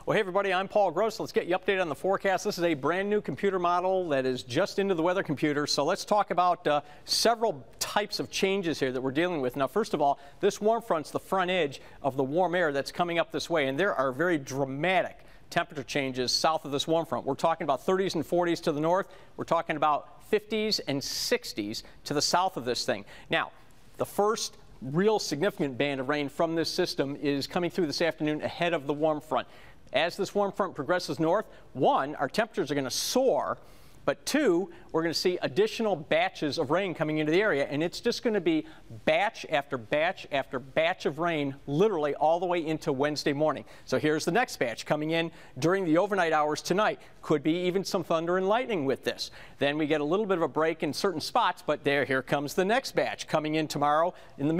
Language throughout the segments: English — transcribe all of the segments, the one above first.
Well, hey everybody, I'm Paul Gross. Let's get you updated on the forecast. This is a brand new computer model that is just into the weather computer. So let's talk about several types of changes here that we're dealing with. Now, first of all, this warm front's the front edge of the warm air that's coming up this way, and there are very dramatic temperature changes south of this warm front. We're talking about 30s and 40s to the north. We're talking about 50s and 60s to the south of this thing. Now, the first real significant band of rain from this system is coming through this afternoon ahead of the warm front. As this warm front progresses north, one, our temperatures are going to soar, but two, we're going to see additional batches of rain coming into the area, and it's just going to be batch after batch after batch of rain literally all the way into Wednesday morning. So here's the next batch coming in during the overnight hours tonight. Could be even some thunder and lightning with this. Then we get a little bit of a break in certain spots, but here comes the next batch coming in tomorrow in the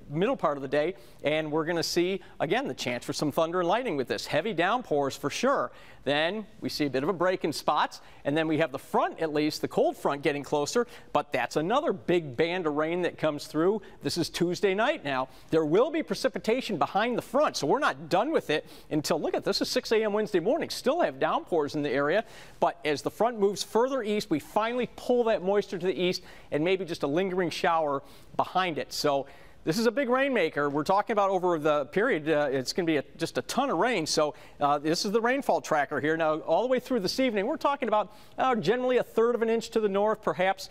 middle part of the day, and we're going to see, again, the chance for some thunder and lightning with this. Heavy downpours for sure. Then we see a bit of a break in spots, and then we have the front, at least, the cold front getting closer, but that's another big band of rain that comes through. This is Tuesday night now. There will be precipitation behind the front, so we're not done with it until, look at this, is 6 a.m. Wednesday morning. Still have downpours in the area, but as the front moves further east, we finally pull that moisture to the east and maybe just a lingering shower behind it. So this is a big rainmaker. We're talking about over the period, it's going to be just a ton of rain. So this is the rainfall tracker here. Now, all the way through this evening, we're talking about generally 1/3 of an inch to the north, perhaps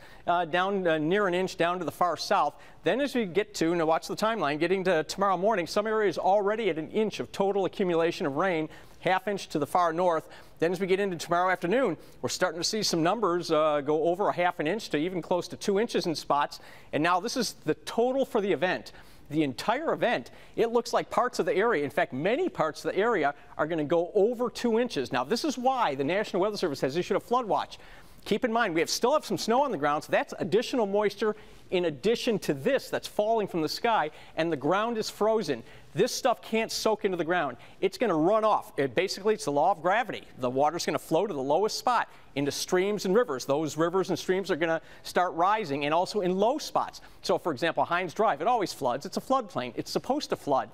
down near an inch down to the far south. Then as we get to, now watch the timeline, getting to tomorrow morning, some areas already at an inch of total accumulation of rain, 1/2 inch to the far north. Then as we get into tomorrow afternoon, we're starting to see some numbers go over 1/2 an inch to even close to 2 inches in spots. And now this is the total for the event. The entire event, it looks like parts of the area, in fact, many parts of the area are going to go over 2 inches. Now, this is why the National Weather Service has issued a flood watch. Keep in mind, we still have some snow on the ground, so that's additional moisture in addition to this that's falling from the sky, and the ground is frozen. This stuff can't soak into the ground. It's going to run off. Basically, it's the law of gravity. The water's going to flow to the lowest spot into streams and rivers. Those rivers and streams are going to start rising, and also in low spots. So, for example, Hines Drive, it always floods. It's a floodplain. It's supposed to flood.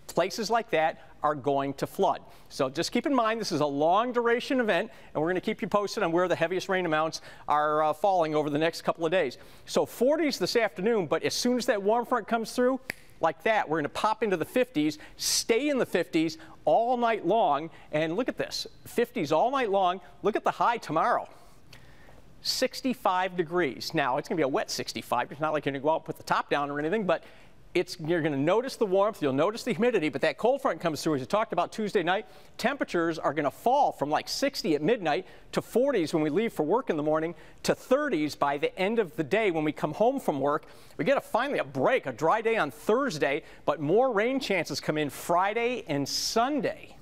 Places like that are going to flood. So just keep in mind, this is a long duration event, and we're going to keep you posted on where the heaviest rain amounts are falling over the next couple of days. So 40s this afternoon, but as soon as that warm front comes through, like that, we're going to pop into the 50s, stay in the 50s all night long, and look at this, 50s all night long. Look at the high tomorrow. 65 degrees. Now, it's going to be a wet 65. It's not like you're going to go out and put the top down or anything, but you're going to notice the warmth, you'll notice the humidity, but that cold front comes through. As you talked about Tuesday night, temperatures are going to fall from like 60 at midnight to 40s when we leave for work in the morning to 30s by the end of the day when we come home from work. We get finally a break, a dry day on Thursday, but more rain chances come in Friday and Sunday.